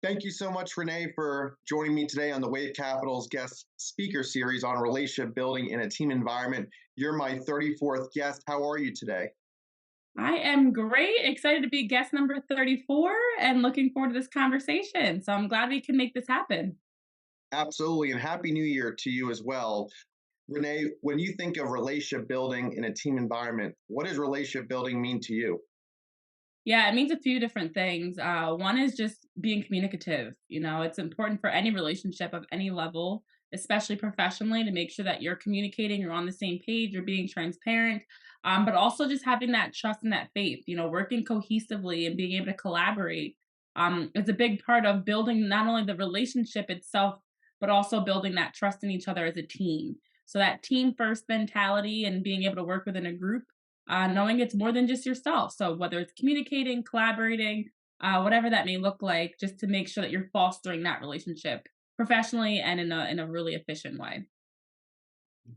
Thank you so much, Renee, for joining me today on the WaveCapital's guest speaker series on relationship building in a team environment. You're my 34th guest. How are you today? I am great, excited to be guest number 34 and looking forward to this conversation. So I'm glad we can make this happen. Absolutely, and Happy New Year to you as well. Renee, when you think of relationship building in a team environment, what does relationship building mean to you? Yeah, it means a few different things. One is just being communicative. It's important for any relationship of any level, especially professionally, to make sure that you're communicating, you're on the same page, you're being transparent, but also just having that trust and that faith, working cohesively and being able to collaborate. It's a big part of building not only the relationship itself, but also building that trust in each other as a team. So that team first mentality and being able to work within a group, knowing it's more than just yourself. So whether it's communicating, collaborating, whatever that may look like, just to make sure that you're fostering that relationship professionally and in a really efficient way.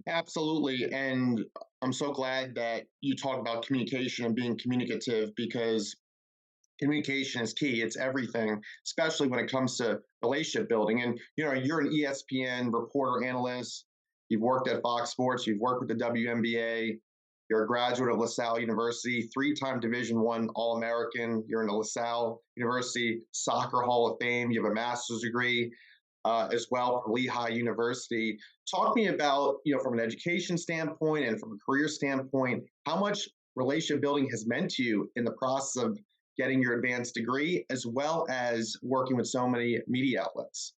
Absolutely. And I'm so glad that you talk about communication and being communicative because communication is key. It's everything, especially when it comes to relationship building. And you're an ESPN reporter analyst. You've worked at Fox Sports. You've worked with the WNBA. You're a graduate of LaSalle University, three-time Division One All-American. You're in the LaSalle University Soccer Hall of Fame. You have a master's degree as well from Lehigh University. Talk to me about, from an education standpoint and from a career standpoint, how much relationship building has meant to you in the process of getting your advanced degree, as well as working with so many media outlets.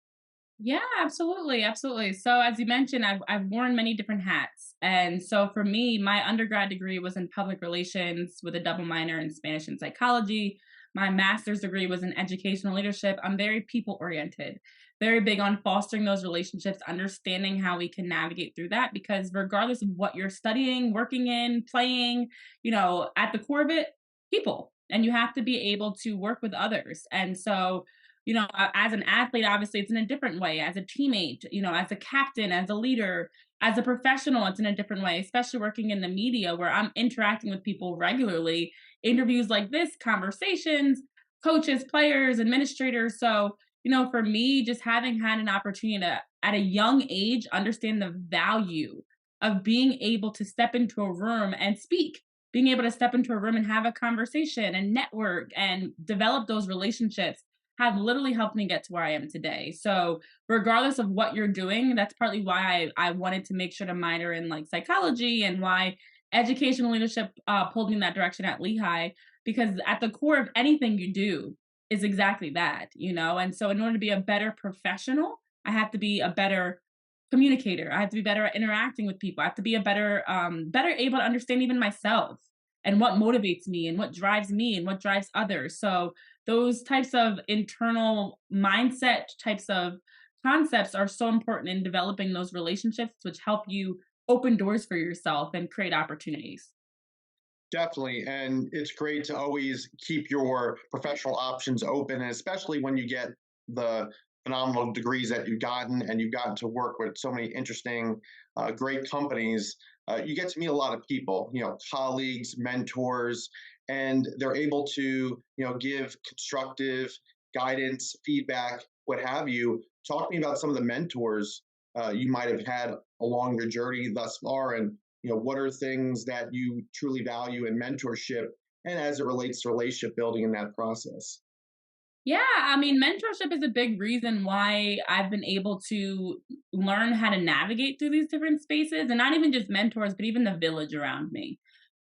Yeah, absolutely, absolutely. So as you mentioned, I've worn many different hats, and so for me, my undergrad degree was in public relations with a double minor in Spanish and psychology. My master's degree was in educational leadership. I'm very people oriented, very big on fostering those relationships, understanding how we can navigate through that. Because regardless of what you're studying, working in, playing, at the core of it, people, and you have to be able to work with others. And so as an athlete, obviously, it's in a different way. As a teammate, as a captain, as a leader, as a professional, it's in a different way, especially working in the media where I'm interacting with people regularly, interviews like this, conversations, coaches, players, administrators. So, for me, just having had an opportunity to, at a young age, understand the value of being able to step into a room and speak, being able to step into a room and have a conversation and network and develop those relationships have literally helped me get to where I am today. So, regardless of what you're doing, that's partly why I wanted to make sure to minor in like psychology and why educational leadership pulled me in that direction at Lehigh, because at the core of anything you do is exactly that. And so, in order to be a better professional, I have to be a better communicator. I have to be better at interacting with people. I have to be a better able to understand even myself and what motivates me and what drives others. So those types of internal mindset types of concepts are so important in developing those relationships, which help you open doors for yourself and create opportunities. Definitely. And it's great to always keep your professional options open, and especially when you get the phenomenal degrees that you've gotten and you've gotten to work with so many interesting, great companies. You get to meet a lot of people, colleagues, mentors, and they're able to, give constructive guidance, feedback, what have you. Talk to me about some of the mentors you might have had along your journey thus far, and what are things that you truly value in mentorship and as it relates to relationship building in that process. Yeah, I mean, mentorship is a big reason why I've been able to learn how to navigate through these different spaces, and not even just mentors, but even the village around me.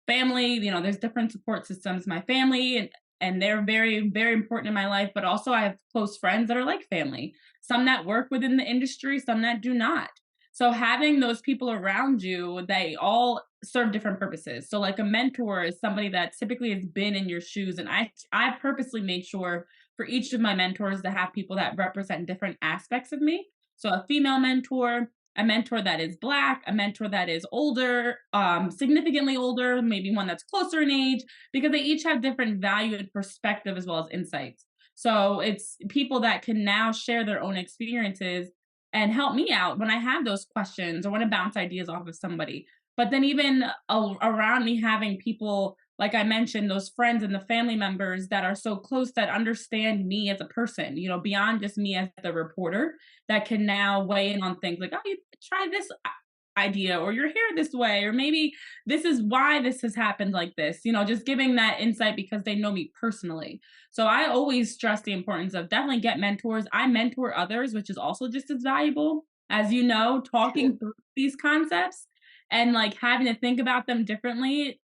Family, there's different support systems. My family and they're very, very important in my life, but also I have close friends that are like family. Some that work within the industry, some that do not. So having those people around you, they all serve different purposes. So like a mentor is somebody that typically has been in your shoes. And I purposely made sure for each of my mentors to have people that represent different aspects of me. So a female mentor, a mentor that is Black, a mentor that is older, significantly older, maybe one that's closer in age, because they each have different value and perspective as well as insights. So it's people that can now share their own experiences and help me out when I have those questions or want to bounce ideas off of somebody. But then even around me having people like I mentioned, those friends and the family members that are so close that understand me as a person, beyond just me as the reporter that can now weigh in on things like, oh, you try this idea, or your hair this way, or maybe this is why this has happened like this, just giving that insight because they know me personally. So I always stress the importance of definitely get mentors. I mentor others, which is also just as valuable as Sure. talking through these concepts and like having to think about them differently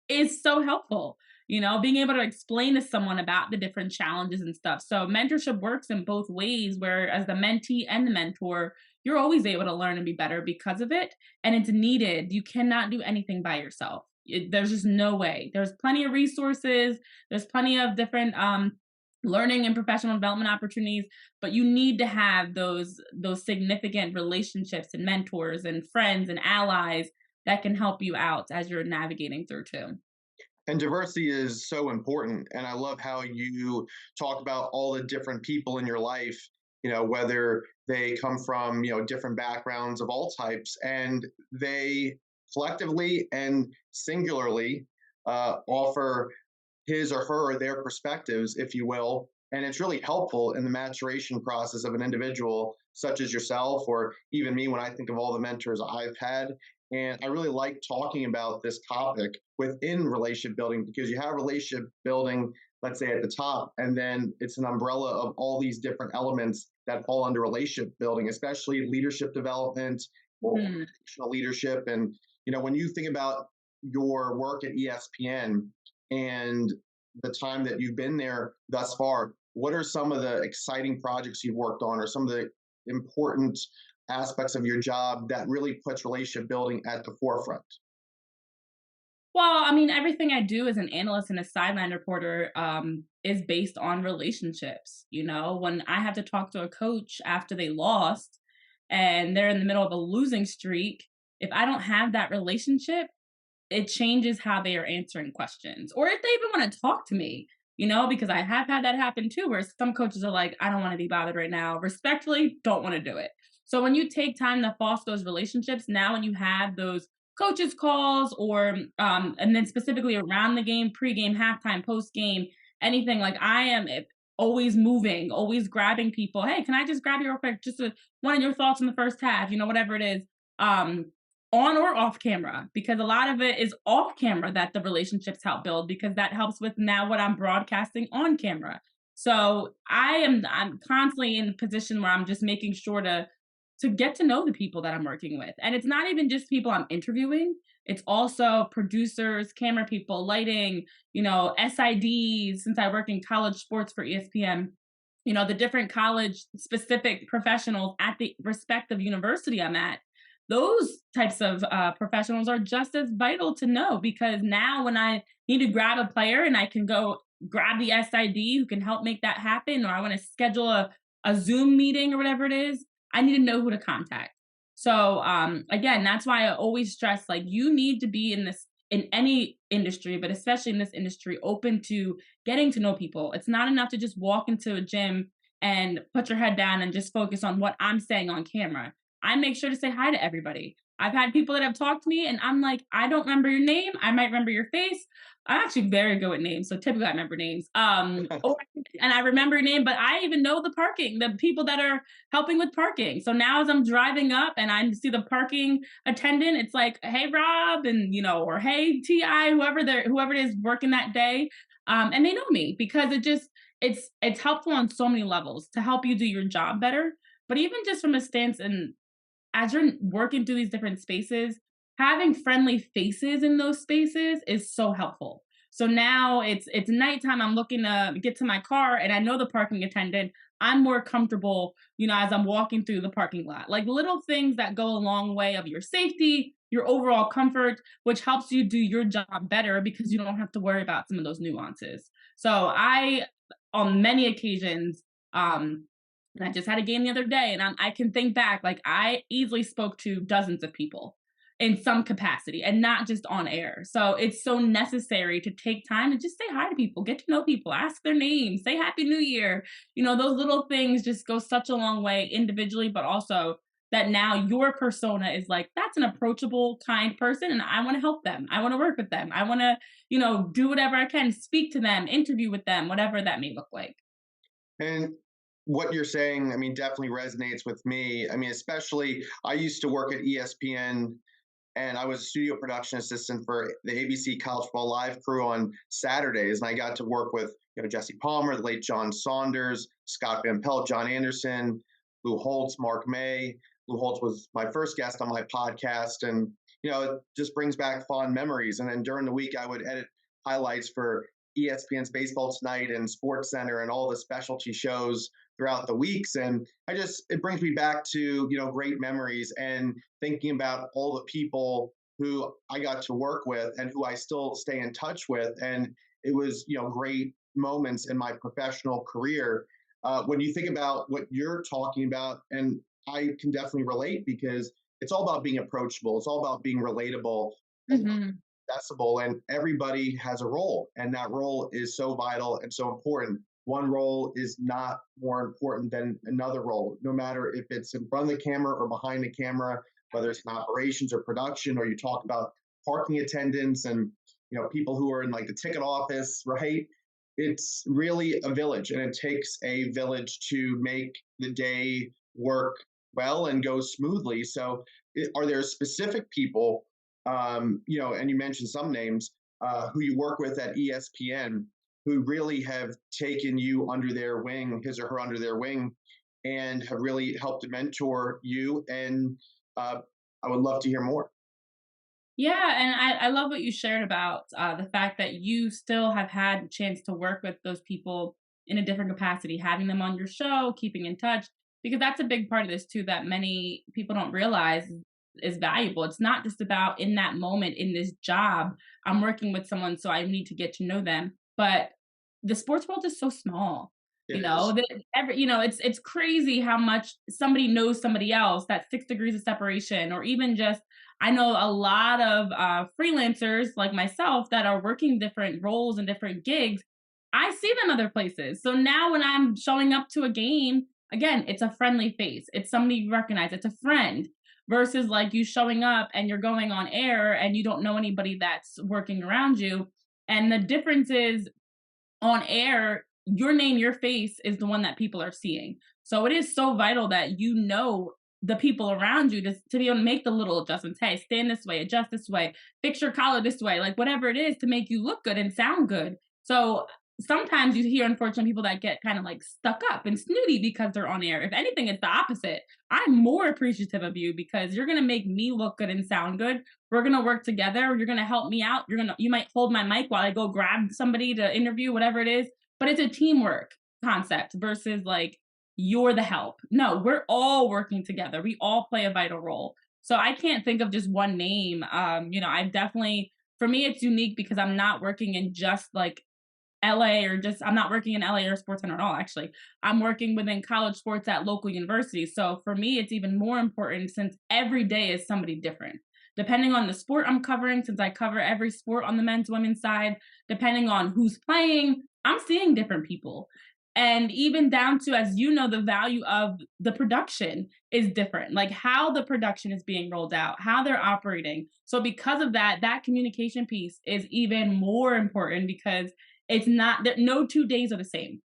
is so helpful. Being able to explain to someone about the different challenges and stuff. So mentorship works in both ways, where as the mentee and the mentor, you're always able to learn and be better because of it. And it's needed. You cannot do anything by yourself. There's just no way. There's plenty of resources. There's plenty of different learning and professional development opportunities, but you need to have those significant relationships and mentors and friends and allies that can help you out as you're navigating through too. And diversity is so important. And I love how you talk about all the different people in your life, whether they come from, different backgrounds of all types, and they collectively and singularly offer his or her or their perspectives, if you will. And it's really helpful in the maturation process of an individual such as yourself, or even me when I think of all the mentors I've had. And I really like talking about this topic within relationship building, because you have relationship building, let's say at the top, and then it's an umbrella of all these different elements that fall under relationship building, especially leadership development, Mhm. organizational leadership. And, when you think about your work at ESPN and the time that you've been there thus far, what are some of the exciting projects you've worked on, or some of the important aspects of your job that really puts relationship building at the forefront? Well, I mean, everything I do as an analyst and a sideline reporter is based on relationships. When I have to talk to a coach after they lost and they're in the middle of a losing streak, if I don't have that relationship, it changes how they are answering questions, or if they even want to talk to me, because I have had that happen too, where some coaches are like, I don't want to be bothered right now. Respectfully, don't want to do it. So when you take time to foster those relationships, now when you have those coaches calls, or and then specifically around the game, pregame, halftime, postgame, anything, like I am always moving, always grabbing people. Hey, can I just grab you real quick? Just one of your thoughts in the first half, whatever it is. Um, on or off camera, because a lot of it is off camera that the relationships help build, because that helps with now what I'm broadcasting on camera. So I'm constantly in a position where I'm just making sure to get to know the people that I'm working with. And it's not even just people I'm interviewing. It's also producers, camera people, lighting, SIDs, since I work in college sports for ESPN, the different college specific professionals at the respective university I'm at. Those types of professionals are just as vital to know, because now when I need to grab a player and I can go grab the SID who can help make that happen, or I want to schedule a Zoom meeting or whatever it is, I need to know who to contact. So again, that's why I always stress, like, you need to be in any industry, but especially in this industry, open to getting to know people. It's not enough to just walk into a gym and put your head down and just focus on what I'm saying on camera. I make sure to say hi to everybody. I've had people that have talked to me and I'm like, I don't remember your name. I might remember your face. I'm actually very good with names. So typically I remember names. And I remember your name, but I even know the people that are helping with parking. So now as I'm driving up and I see the parking attendant, it's like, hey Rob, and or hey TI, whoever it is working that day. And they know me, because it's helpful on so many levels to help you do your job better. But even just from a stance, and as you're working through these different spaces, having friendly faces in those spaces is so helpful. So now it's nighttime. I'm looking to get to my car, and I know the parking attendant. I'm more comfortable, as I'm walking through the parking lot. Like little things that go a long way of your safety, your overall comfort, which helps you do your job better because you don't have to worry about some of those nuances. So on many occasions, and I just had a game the other day, and I can think back, like I easily spoke to dozens of people in some capacity, and not just on air. So it's so necessary to take time to just say hi to people, get to know people, ask their names, say Happy New Year. Those little things just go such a long way individually, but also that now your persona is like, that's an approachable, kind person, and I want to help them. I want to work with them. I want to, do whatever I can, speak to them, interview with them, whatever that may look like. And what you're saying, I mean, definitely resonates with me. I mean, especially I used to work at ESPN and I was a studio production assistant for the ABC College Football Live crew on Saturdays. And I got to work with, Jesse Palmer, the late John Saunders, Scott Van Pelt, John Anderson, Lou Holtz, Mark May. Lou Holtz was my first guest on my podcast. And, it just brings back fond memories. And then during the week, I would edit highlights for ESPN's Baseball Tonight and Sports Center and all the specialty shows throughout the weeks. And it brings me back to, great memories and thinking about all the people who I got to work with and who I still stay in touch with. And it was, great moments in my professional career. When you think about what you're talking about, and I can definitely relate because it's all about being approachable. It's all about being relatable. Mhm. Accessible, and everybody has a role, and that role is so vital and so important. One role is not more important than another role, no matter if it's in front of the camera or behind the camera, whether it's in operations or production, or you talk about parking attendants and people who are in like the ticket office, right? It's really a village, and it takes a village to make the day work well and go smoothly. So, are there specific people, and you mentioned some names who you work with at ESPN who really have taken you under their wing, his or her under their wing, and have really helped to mentor you? And I would love to hear more. Yeah, and I love what you shared about the fact that you still have had the chance to work with those people in a different capacity, having them on your show, keeping in touch, because that's a big part of this too that many people don't realize is valuable. It's not just about in that moment in this job, I'm working with someone, so I need to get to know them. But the sports world is so small. It is. That it's crazy how much somebody knows somebody else, that 6 degrees of separation, or even just I know a lot of freelancers like myself that are working different roles and different gigs. I see them other places. So now when I'm showing up to a game, again, it's a friendly face. It's somebody you recognize. It's a friend versus like you showing up and you're going on air and you don't know anybody that's working around you. And the difference is on air, your name, your face is the one that people are seeing. So it is so vital that the people around you to be able to make the little adjustments. Hey, stand this way, adjust this way, fix your collar this way, like whatever it is to make you look good and sound good. So sometimes you hear, unfortunately, people that get kind of like stuck up and snooty because they're on air. If anything, it's the opposite. I'm more appreciative of you because you're going to make me look good and sound good. We're going to work together. You're going to help me out. You might hold my mic while I go grab somebody to interview, whatever it is. But it's a teamwork concept versus like you're the help. No, we're all working together. We all play a vital role. So I can't think of just one name. I've definitely, for me, it's unique because I'm not working in just like LA I'm not working in LA or Sports Center at all, actually. I'm working within college sports at local universities. So for me, it's even more important since every day is somebody different. Depending on the sport I'm covering, since I cover every sport on the men's, women's side, depending on who's playing, I'm seeing different people. And even down to, as you know, the value of the production is different, like how the production is being rolled out, how they're operating. So because of that, that communication piece is even more important because it's not that no 2 days are the same.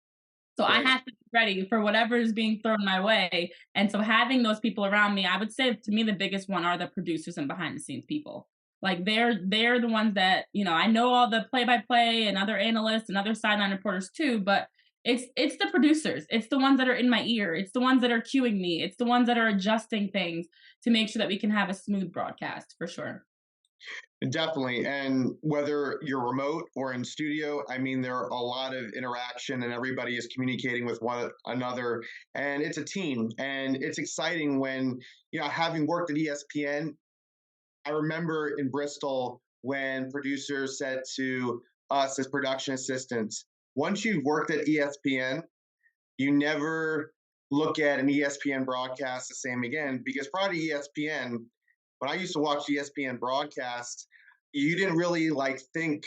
So I Right. have to be ready for whatever is being thrown my way. And so having those people around me, I would say to me the biggest one are the producers and behind the scenes people. Like they're the ones that, I know all the play by play and other analysts and other sideline reporters too, but it's the producers. It's the ones that are in my ear. It's the ones that are cueing me. It's the ones that are adjusting things to make sure that we can have a smooth broadcast for sure. Definitely. And whether you're remote or in studio, I mean, there are a lot of interaction and everybody is communicating with one another. And it's a team. And it's exciting when, having worked at ESPN, I remember in Bristol when producers said to us as production assistants, once you've worked at ESPN, you never look at an ESPN broadcast the same again because prior to ESPN, when I used to watch ESPN broadcasts, you didn't really like think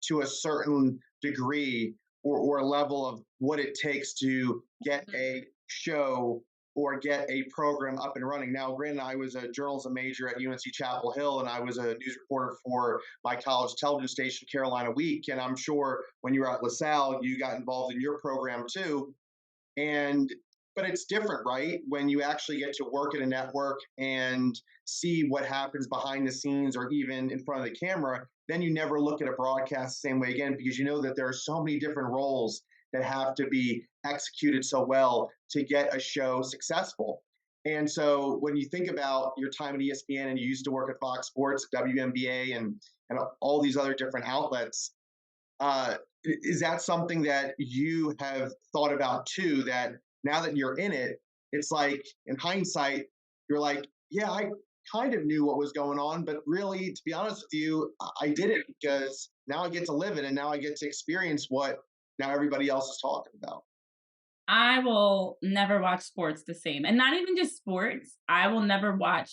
to a certain degree or level of what it takes to get a show or get a program up and running. Now, granted, I was a journalism major at UNC Chapel Hill, and I was a news reporter for my college television station, Carolina Week. And I'm sure when you were at LaSalle, you got involved in your program too. And but it's different, right? When you actually get to work at a network and see what happens behind the scenes or even in front of the camera, then you never look at a broadcast the same way again, because you know that there are so many different roles that have to be executed so well to get a show successful. And so when you think about your time at ESPN and you used to work at Fox Sports, WNBA, and all these other different outlets, is that something that you have thought about too, that now that you're in it, it's like in hindsight, you're like, yeah, I kind of knew what was going on, but really, to be honest with you, I did it because now I get to live it and now I get to experience what now everybody else is talking about. I will never watch sports the same. And not even just sports. I will never watch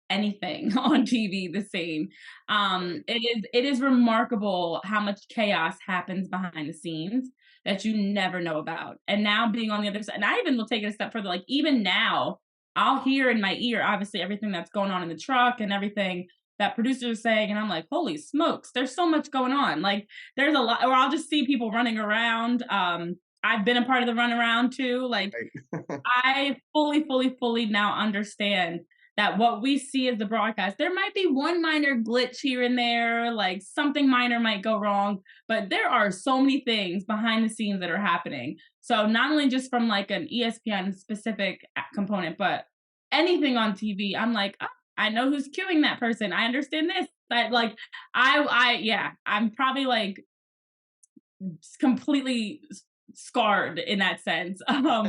anything on TV the same. It is remarkable how much chaos happens behind the scenes that you never know about. And now being on the other side, and I even will take it a step further. Like even now, I'll hear in my ear, obviously everything that's going on in the truck and everything that producers are saying, and I'm like, holy smokes, there's so much going on. Like there's a lot, or I'll just see people running around. I've been a part of the runaround too. Like Right. I fully now understand that what we see as the broadcast, there might be one minor glitch here and there, like something minor might go wrong, but there are so many things behind the scenes that are happening. So not only just from like an ESPN specific component, but anything on TV, I'm like, oh, I know who's cueing that person. I understand this. Yeah, I'm probably like completely scarred in that sense.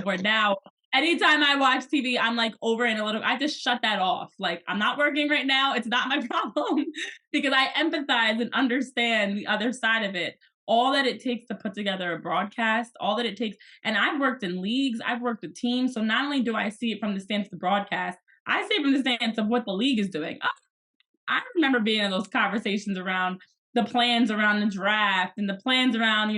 Where now, anytime I watch TV, I'm like over analytical. I just shut that off. Like I'm not working right now. It's not my problem because I empathize and understand the other side of it. All that it takes to put together a broadcast, all that it takes. And I've worked in leagues, I've worked with teams. So not only do I see it from the stance of the broadcast, I see it from the stance of what the league is doing. I remember being in those conversations around the plans around the draft and the plans around,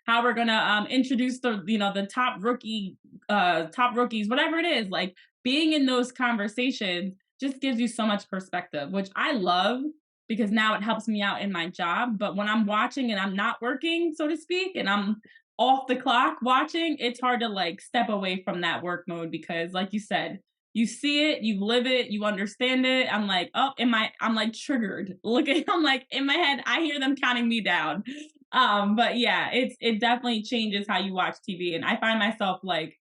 how we're gonna introduce the top rookies, whatever it is. Like being in those conversations just gives you so much perspective, which I love because now it helps me out in my job. But when I'm watching and I'm not working, so to speak, and I'm off the clock watching, it's hard to like step away from that work mode because, like you said, you see it, you live it, you understand it. I'm like, oh, I'm like triggered. I'm like in my head, I hear them counting me down. But yeah, it definitely changes how you watch TV. And I find myself like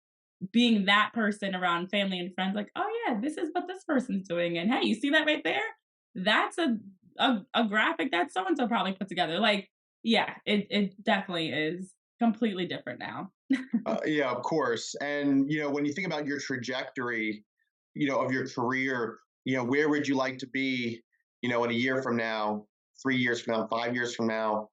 being that person around family and friends, like, oh yeah, this is what this person's doing. And hey, you see that right there? That's a graphic that so and so probably put together. Like, yeah, it definitely is completely different now. Yeah, of course. And when you think about your trajectory, of your career, where would you like to be, in a year from now, 3 years from now, 5 years from now,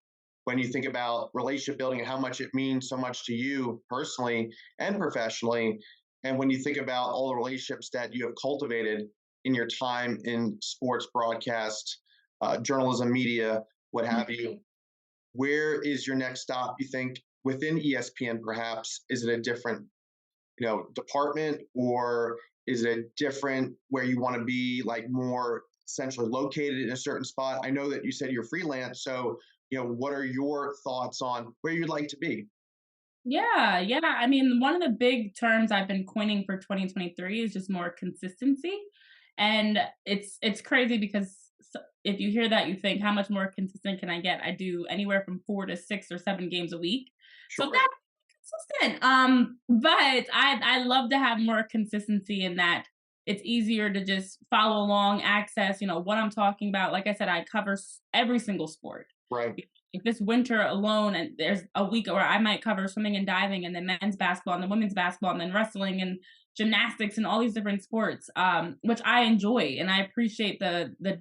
when you think about relationship building and how much it means so much to you personally and professionally, and when you think about all the relationships that you have cultivated in your time in sports broadcast, journalism, media, what have you, where is your next stop, you think, within ESPN perhaps? Is it a different department, or is it different where you want to be like more centrally located in a certain spot? I know that you said you're freelance, so what are your thoughts on where you'd like to be? Yeah. I mean, one of the big terms I've been coining for 2023 is just more consistency. And it's crazy because if you hear that, you think, how much more consistent can I get? I do anywhere from 4 to 6 or 7 games a week. So Sure. that's consistent. But I love to have more consistency in that it's easier to just follow along, access, what I'm talking about. Like I said, I cover every single sport. Right. Like this winter alone, and there's a week where I might cover swimming and diving, and then men's basketball, and then women's basketball, and then wrestling and gymnastics, and all these different sports, which I enjoy, and I appreciate the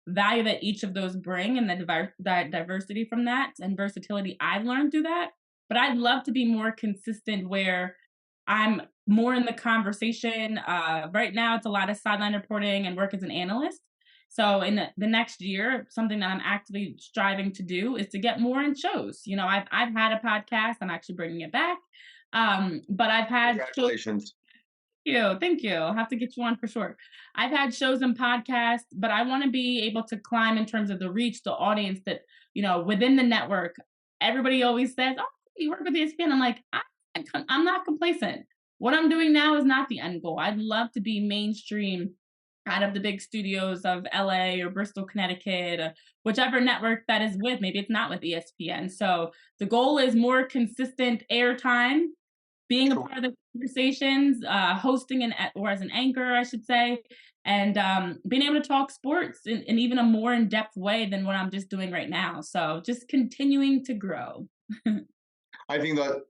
value that each of those bring, and that diversity from that and versatility I've learned through that. But I'd love to be more consistent where I'm more in the conversation. Right now, it's a lot of sideline reporting and work as an analyst. So in the next year, something that I'm actively striving to do is to get more in shows. I've had a podcast. I'm actually bringing it back. But I've had shows. Congratulations. you. Thank you. I'll have to get you on for sure. I've had shows and podcasts, but I want to be able to climb in terms of the reach, the audience that, within the network. Everybody always says, "Oh, you work with ESPN." I'm like, I'm not complacent. What I'm doing now is not the end goal. I'd love to be mainstream out of the big studios of LA or Bristol, Connecticut, or whichever network that is with. Maybe it's not with ESPN. So the goal is more consistent airtime, being a Sure. part of the conversations, hosting or as an anchor, I should say, and being able to talk sports in even a more in depth way than what I'm just doing right now. So just continuing to grow. I think that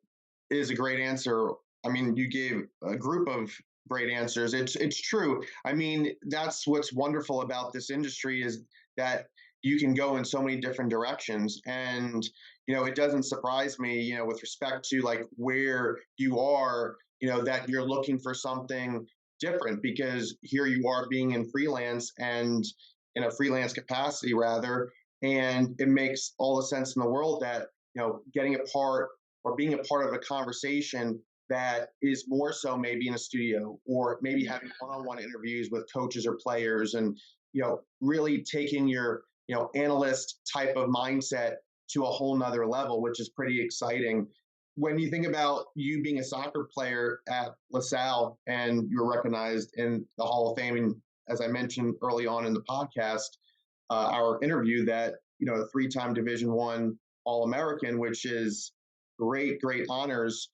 is a great answer. I mean, you gave a group of great answers. It's true. I mean, that's what's wonderful about this industry is that you can go in so many different directions. And, it doesn't surprise me, with respect to like where you are, that you're looking for something different because here you are being in freelance and in a freelance capacity rather. And it makes all the sense in the world that, getting a part or being a part of a conversation that is more so maybe in a studio or maybe having one-on-one interviews with coaches or players and really taking your analyst type of mindset to a whole nother level, which is pretty exciting. When you think about you being a soccer player at LaSalle and you were recognized in the Hall of Fame, and as I mentioned early on in the podcast, our interview, that a three-time Division I All-American, which is great honors.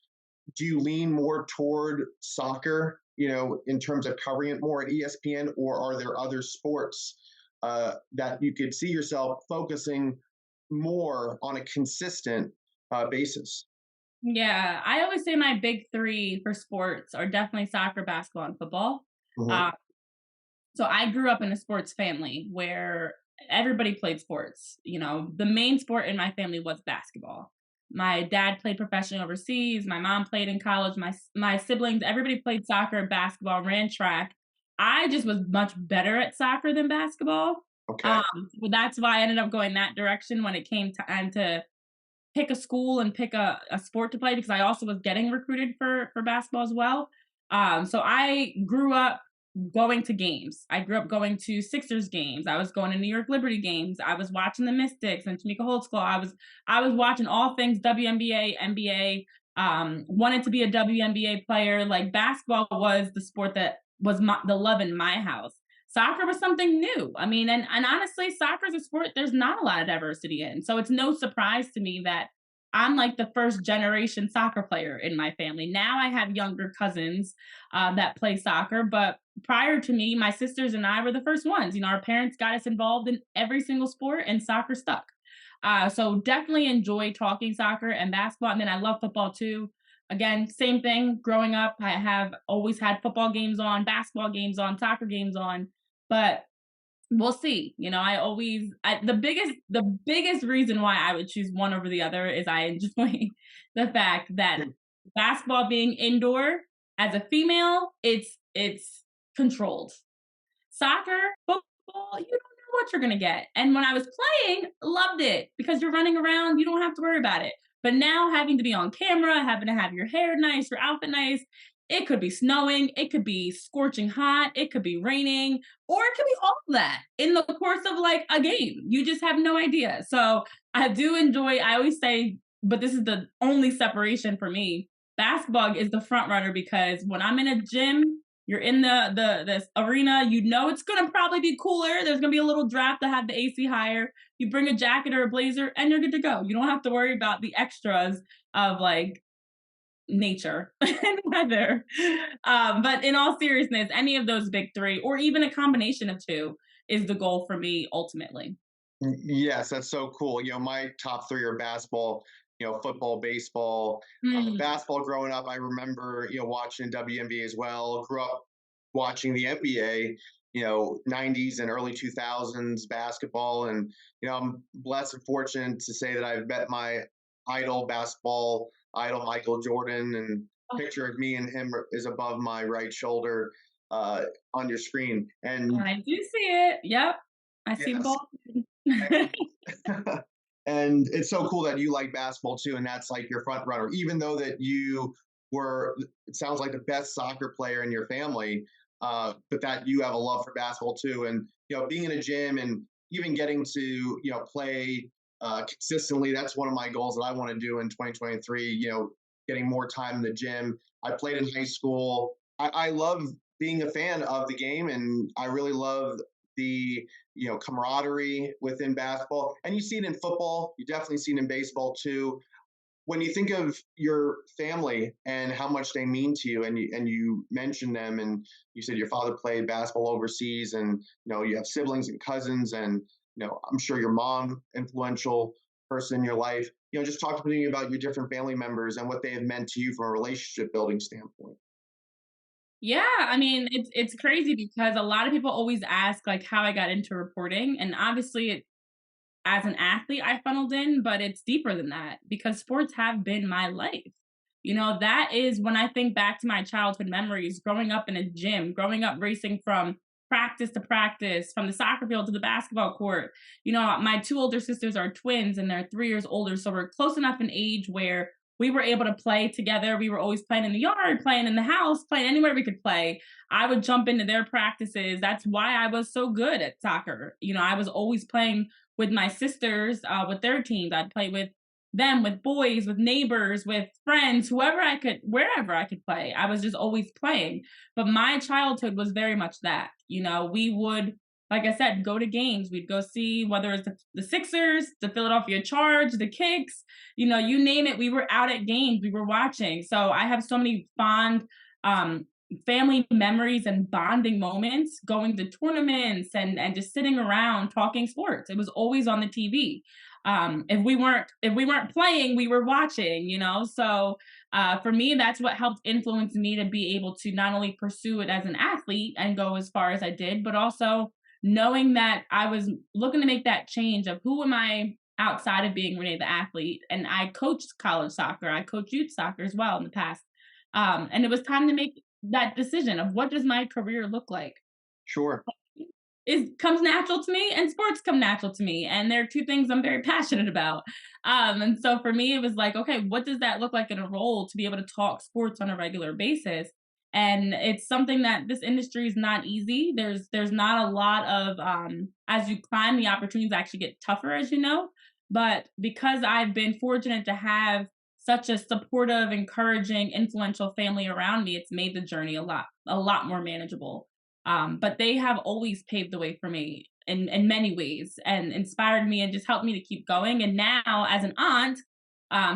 Do you lean more toward soccer, in terms of covering it more at ESPN, or are there other sports that you could see yourself focusing more on a consistent basis? Yeah, I always say my big three for sports are definitely soccer, basketball, and football. Mm-hmm. Uh, so I grew up in a sports family where everybody played sports. The main sport in my family was basketball. My dad played professionally overseas. My mom played in college. My siblings, everybody played soccer, basketball, ran track. I just was much better at soccer than basketball. Okay. Well, that's why I ended up going that direction when it came time to pick a school and pick a sport to play, because I also was getting recruited for basketball as well. So I grew up going to games. I grew up going to Sixers games. I was going to New York Liberty games. I was watching the Mystics and Tamika Holtzclaw. I was watching all things WNBA, NBA. Wanted to be a WNBA player. Like basketball was the sport that was the love in my house. Soccer was something new. I mean, and honestly, soccer is a sport there's not a lot of diversity in. So it's no surprise to me that I'm like the first generation soccer player in my family. Now I have younger cousins that play soccer, but prior to me, my sisters and I were the first ones. Our parents got us involved in every single sport, and soccer stuck. So definitely enjoy talking soccer and basketball. And then I love football too. Again, same thing. Growing up, I have always had football games on, basketball games on, soccer games on, but we'll see. The biggest reason why I would choose one over the other is I enjoy the fact that basketball being indoor as a female, it's controlled. Soccer, football, you don't know what you're gonna get. And when I was playing, loved it because you're running around, you don't have to worry about it. But now having to be on camera, having to have your hair nice, your outfit nice, it could be snowing, it could be scorching hot, it could be raining, or it could be all of that in the course of like a game. You just have no idea. So I do enjoy, I always say, but this is the only separation for me. Basketball is the front runner because when I'm in a gym, you're in the arena, it's gonna probably be cooler. There's gonna be a little draft to have the AC higher. You bring a jacket or a blazer and you're good to go. You don't have to worry about the extras of like nature and weather. But in all seriousness, any of those big three, or even a combination of two, is the goal for me ultimately. Yes, that's so cool. My top three are basketball, football, baseball. Mm. Basketball growing up, I remember, watching WNBA as well. Grew up watching the NBA, 90s and early 2000s basketball. And, I'm blessed and fortunate to say that I've met my basketball idol, Michael Jordan, and Oh, picture of me and him is above my right shoulder on your screen. And I do see it. Yep. I see yes, both. and and it's so cool that you like basketball too, and that's like your front runner. Even though that you were, it sounds like, the best soccer player in your family, but that you have a love for basketball too. And, being in a gym and even getting to, play consistently, that's one of my goals that I want to do in 2023, getting more time in the gym. I played in high school. I love being a fan of the game, and I really love the camaraderie within basketball. And you see it in football. You definitely see it in baseball too. When you think of your family and how much they mean to you, and you mentioned them, and you said your father played basketball overseas, and you have siblings and cousins, and I'm sure your mom influential person in your life. Just talk to me about your different family members and what they have meant to you from a relationship building standpoint. Yeah, I mean, it's crazy because a lot of people always ask like how I got into reporting, and obviously as an athlete I funneled in, but it's deeper than that because sports have been my life. That is when I think back to my childhood memories, growing up in a gym, growing up racing from practice to practice, from the soccer field to the basketball court. My two older sisters are twins and they're 3 years older. So we're close enough in age where we were able to play together. We were always playing in the yard, playing in the house, playing anywhere we could play. I would jump into their practices. That's why I was so good at soccer. I was always playing with my sisters, with their teams. I'd play with them, with boys, with neighbors, with friends, whoever I could, wherever I could play. I was just always playing. But my childhood was very much that. We would, like I said, go to games. We'd go see whether it's the Sixers, the Philadelphia Charge, the Kicks, you name it. We were out at games. We were watching. So I have so many fond family memories and bonding moments going to tournaments and just sitting around talking sports. It was always on the TV. If we weren't playing, we were watching. So for me, that's what helped influence me to be able to not only pursue it as an athlete and go as far as I did, but also knowing that I was looking to make that change of who am I outside of being Renee the athlete. And I coached college soccer. I coached youth soccer as well in the past. And it was time to make that decision of what does my career look like. Sure. It comes natural to me and sports come natural to me. And they're two things I'm very passionate about. And so for me, it was like, okay, what does that look like in a role to be able to talk sports on a regular basis? And it's something that this industry is not easy. There's not a lot of as you climb, the opportunities actually get tougher, as you know. But because I've been fortunate to have such a supportive, encouraging, influential family around me, it's made the journey a lot more manageable. But they have always paved the way for me in many ways and inspired me and just helped me to keep going. And now, as an aunt,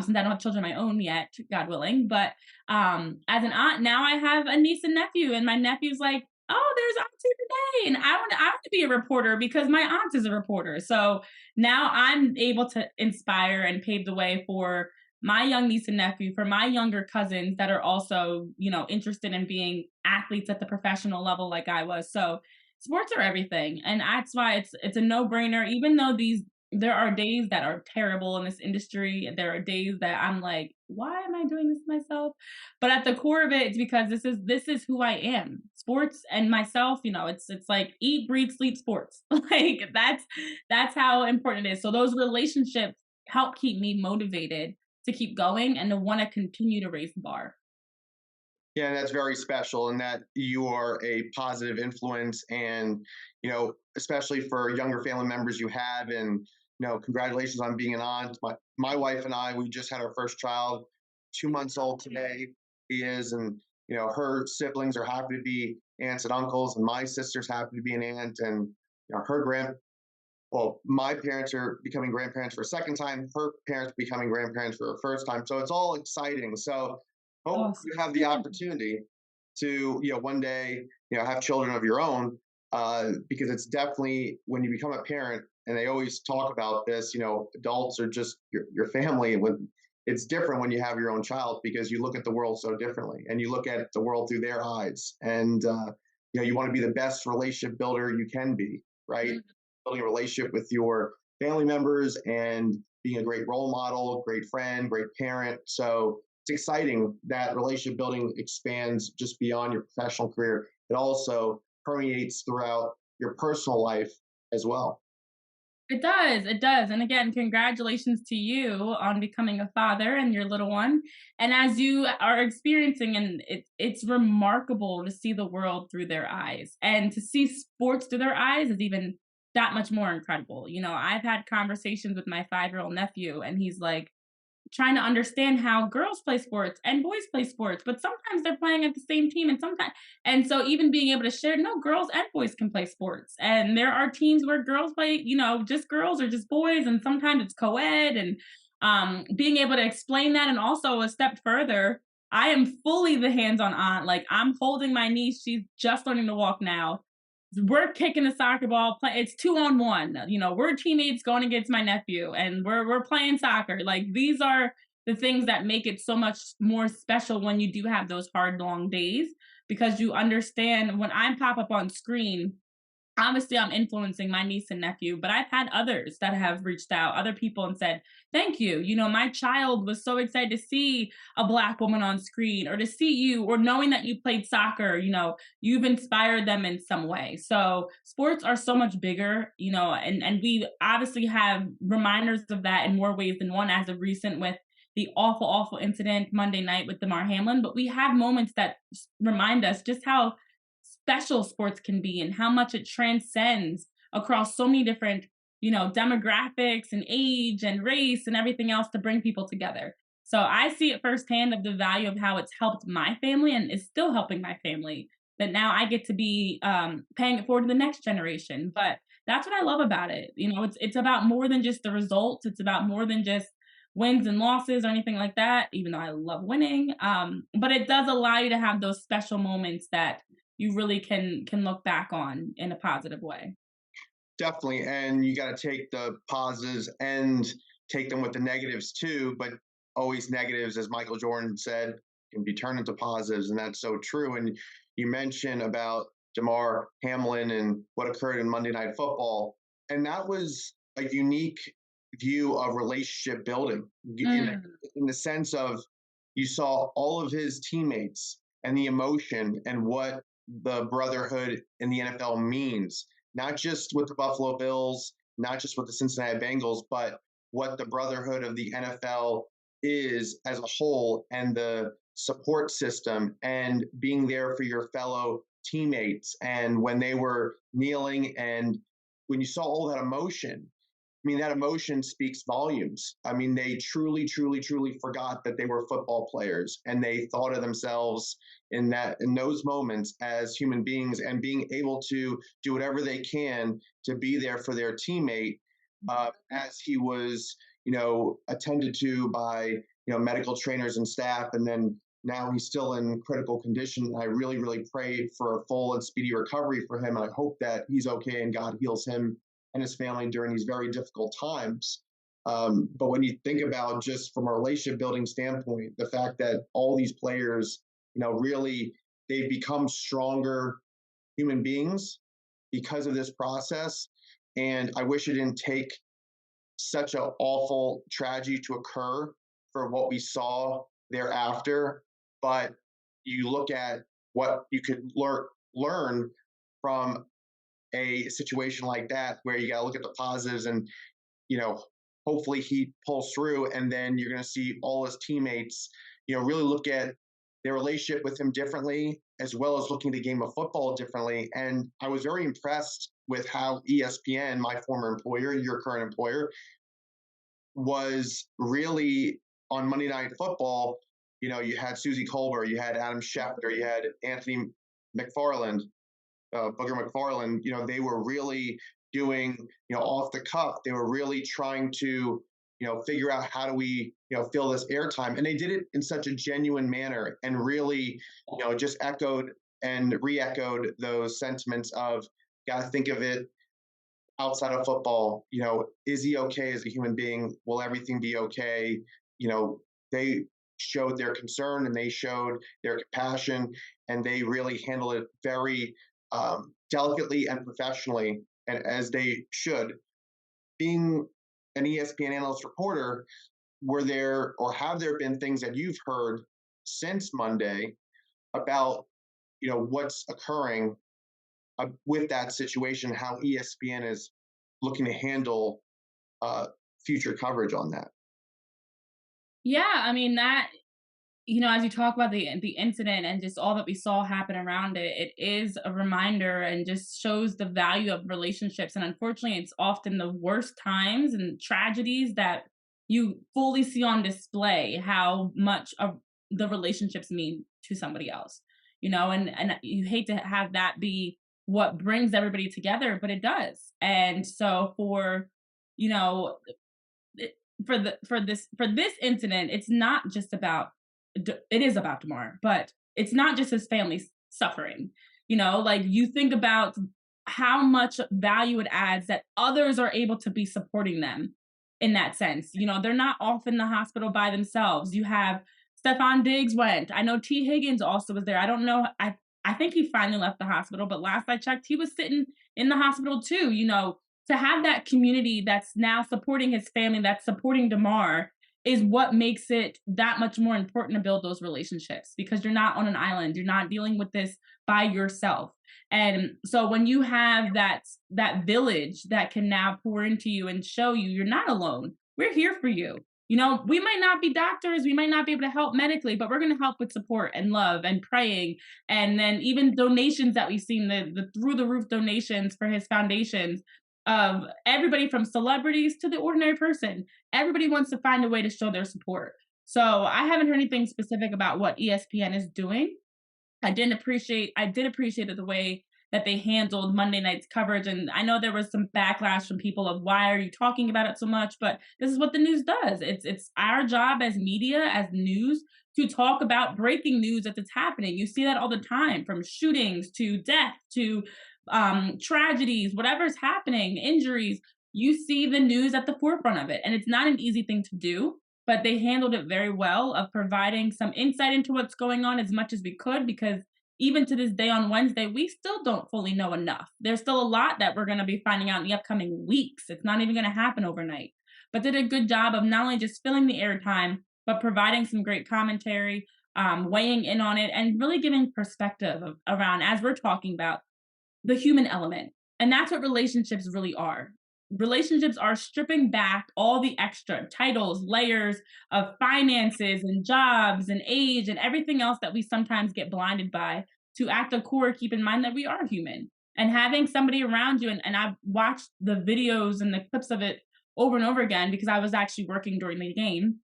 since I don't have children of my own yet, God willing, but as an aunt, now I have a niece and nephew, and my nephew's like, "Oh, there's Auntie Renee," and I want to be a reporter because my aunt is a reporter. So now I'm able to inspire and pave the way for my young niece and nephew, for my younger cousins that are also, interested in being athletes at the professional level like I was. So sports are everything. And that's why it's a no-brainer, even though there are days that are terrible in this industry. There are days that I'm like, why am I doing this to myself? But at the core of it, it's because this is who I am. Sports and myself, it's like eat, breathe, sleep sports. Like that's how important it is. So those relationships help keep me motivated to keep going and to want to continue to raise the bar. Yeah, that's very special, and that you are a positive influence, and especially for younger family members you have, and congratulations on being an aunt. My wife and I, we just had our first child, 2 months old today. He is, and her siblings are happy to be aunts and uncles, and my sister's happy to be an aunt, and her well, my parents are becoming grandparents for a second time. Her parents are becoming grandparents for the first time. So it's all exciting. So hope Awesome. you have the opportunity to, one day, have children of your own, because it's definitely when you become a parent, and they always talk about this, adults are just your family. When it's different when you have your own child because you look at the world so differently and you look at the world through their eyes. And, you want to be the best relationship builder you can be, right? Building a relationship with your family members and being a great role model, great friend, great parent. So it's exciting that relationship building expands just beyond your professional career. It also permeates throughout your personal life as well. It does, it does, and again, congratulations to you on becoming a father and your little one, and as you are experiencing and it's remarkable to see the world through their eyes, and to see sports through their eyes is even that much more incredible. I've had conversations with my five-year-old nephew, and he's like, trying to understand how girls play sports and boys play sports, but sometimes they're playing at the same team and so even being able to share, no, girls and boys can play sports. And there are teams where girls play, just girls or just boys, and sometimes it's co-ed and being able to explain that. And also a step further, I am fully the hands-on aunt. Like I'm holding my niece, she's just learning to walk now. We're kicking the soccer ball. It's 2-on-1. We're teammates going against my nephew, and we're playing soccer. Like these are the things that make it so much more special when you do have those hard, long days, because you understand when I pop up on screen. Obviously, I'm influencing my niece and nephew, but I've had others that have reached out, other people, and said, "Thank you. My child was so excited to see a Black woman on screen or to see you or knowing that you played soccer. You've inspired them in some way." So sports are so much bigger, and we obviously have reminders of that in more ways than one, as of recent with the awful, awful incident Monday night with Damar Hamlin. But we have moments that remind us just how special sports can be and how much it transcends across so many different, demographics and age and race and everything else to bring people together. So I see it firsthand of the value of how it's helped my family and is still helping my family. That now I get to be paying it forward to the next generation. But that's what I love about it. It's about more than just the results. It's about more than just wins and losses or anything like that. Even though I love winning, but it does allow you to have those special moments that you really can look back on in a positive way. Definitely. And you got to take the positives and take them with the negatives too. But always negatives, as Michael Jordan said, can be turned into positives. And that's so true. And you mentioned about Damar Hamlin and what occurred in Monday Night Football. And that was a unique view of relationship building Mm. in the sense of you saw all of his teammates and the emotion and what the brotherhood in the NFL means, not just with the Buffalo Bills, not just with the Cincinnati Bengals, but what the brotherhood of the NFL is as a whole, and the support system and being there for your fellow teammates. And when they were kneeling and when you saw all that emotion, I mean, that emotion speaks volumes. I mean, they truly, truly, truly forgot that they were football players, and they thought of themselves in those moments as human beings, and being able to do whatever they can to be there for their teammate as he was, attended to by medical trainers and staff, and then now he's still in critical condition. I really, really pray for a full and speedy recovery for him, and I hope that he's okay and God heals him and his family during these very difficult times. But when you think about, just from a relationship building standpoint, the fact that all these players, really they've become stronger human beings because of this process. And I wish it didn't take such an awful tragedy to occur for what we saw thereafter. But you look at what you could learn from a situation like that, where you got to look at the positives, and hopefully he pulls through, and then you're going to see all his teammates really look at their relationship with him differently, as well as looking at the game of football differently. And I was very impressed with how ESPN, my former employer, your current employer, was really on Monday Night Football. You had Susie Colbert, you had Adam Schefter, you had Anthony McFarland, Booger McFarland. They were really doing, off the cuff. They were really trying to, figure out how do we, fill this airtime. And they did it in such a genuine manner, and really, just echoed and re-echoed those sentiments of, got to think of it outside of football. Is he okay as a human being? Will everything be okay? They showed their concern, and they showed their compassion, and they really handled it very delicately and professionally, and as they should. Being an ESPN analyst reporter, were there or have there been things that you've heard since Monday about what's occurring with that situation, how ESPN is looking to handle uh, future coverage on that. Yeah, I mean that, as you talk about the incident and just all that we saw happen around it, it is a reminder and just shows the value of relationships. And unfortunately, it's often the worst times and tragedies that you fully see on display how much of the relationships mean to somebody else. And you hate to have that be what brings everybody together, but it does. And so you know it- for this incident, it's not just about it is about Damar, but it's not just his family suffering. Like you think about how much value it adds that others are able to be supporting them in that sense. They're not off in the hospital by themselves. You have Stefan Diggs went. I know T. Higgins also was there. I don't know. I think he finally left the hospital, but last I checked, he was sitting in the hospital too. To have that community that's now supporting his family, that's supporting Damar, is what makes it that much more important to build those relationships because you're not on an island. You're not dealing with this by yourself. And so when you have that village that can now pour into you and show you you're not alone. We're here for you. We might not be doctors, we might not be able to help medically, but we're going to help with support and love and praying. And then even donations that we've seen, the through the roof donations for his foundations of everybody from celebrities to the ordinary person. Everybody wants to find a way to show their support. So I haven't heard anything specific about what ESPN is doing. I did appreciate it the way that they handled Monday night's coverage. And I know there was some backlash from people of why are you talking about it so much? But this is what the news does. It's our job as media, as news, to talk about breaking news as it's happening. You see that all the time, from shootings to death to tragedies, whatever's happening, injuries. You see the news at the forefront of it. And it's not an easy thing to do, but they handled it very well of providing some insight into what's going on as much as we could, because even to this day on Wednesday, we still don't fully know enough. There's still a lot that we're going to be finding out in the upcoming weeks. It's not even going to happen overnight, but did a good job of not only just filling the airtime, but providing some great commentary, weighing in on it, and really giving perspective around, as we're talking about, the human element. And that's what relationships really are. Relationships are stripping back all the extra titles, layers of finances and jobs and age and everything else that we sometimes get blinded by, to at the core keep in mind that we are human. And having somebody around you, and I've watched the videos and the clips of it over and over again because I was actually working during the game,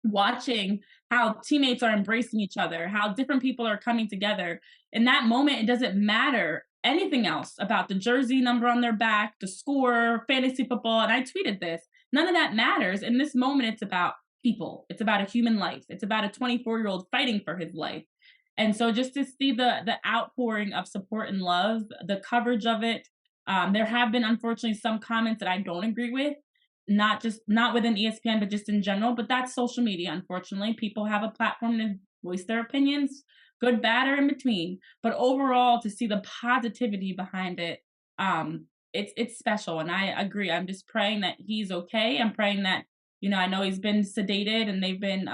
watching how teammates are embracing each other, how different people are coming together. In that moment, it doesn't matter anything else about the jersey number on their back, the score, fantasy football. And I tweeted this. None of that matters. In this moment, it's about people. It's about a human life. It's about a 24-year-old fighting for his life. And so just to see the outpouring of support and love, the coverage of it, there have been, unfortunately, some comments that I don't agree with, not within ESPN, but just in general. But that's social media, unfortunately. People have a platform to voice their opinions, good, bad, or in between. But overall, to see the positivity behind it, it's special. And I agree. I'm just praying that he's okay. I'm praying that, I know he's been sedated and they've been,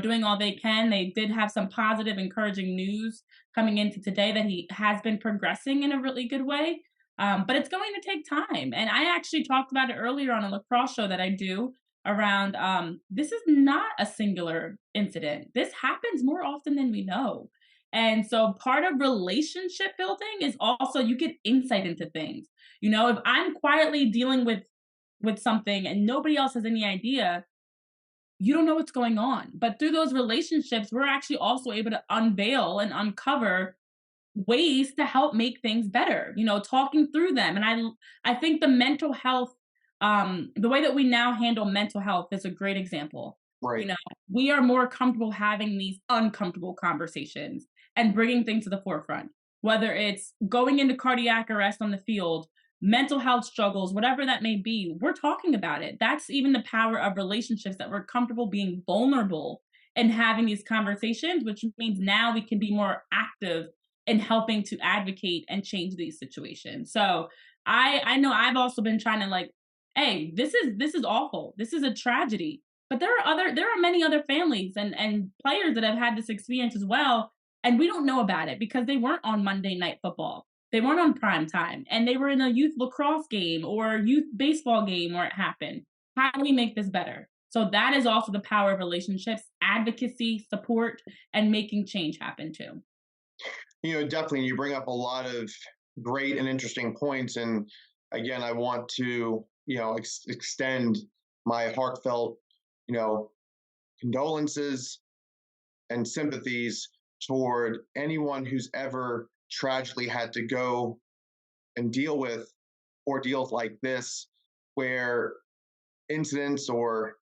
doing all they can. They did have some positive, encouraging news coming into today that he has been progressing in a really good way. But it's going to take time. And I actually talked about it earlier on a lacrosse show that I do around this is not a singular incident. This happens more often than we know. And so part of relationship building is also you get insight into things. If I'm quietly dealing with something and nobody else has any idea, you don't know what's going on. But through those relationships, we're actually also able to unveil and uncover ways to help make things better, talking through them. And I think the mental health, the way that we now handle mental health is a great example. Right. We are more comfortable having these uncomfortable conversations and bringing things to the forefront, whether it's going into cardiac arrest on the field, mental health struggles, whatever that may be, we're talking about it. That's even the power of relationships, that we're comfortable being vulnerable and having these conversations, which means now we can be more active in helping to advocate and change these situations. So I know I've also been trying to, like, hey, this is awful. This is a tragedy. But there are many other families and players that have had this experience as well. And we don't know about it because they weren't on Monday Night Football. They weren't on prime time, and they were in a youth lacrosse game or youth baseball game where it happened. How do we make this better? So that is also the power of relationships, advocacy, support, and making change happen too. Definitely, you bring up a lot of great and interesting points. And again, I want to, extend my heartfelt, you know, condolences and sympathies toward anyone who's ever tragically had to go and deal with ordeals like this, where incidents or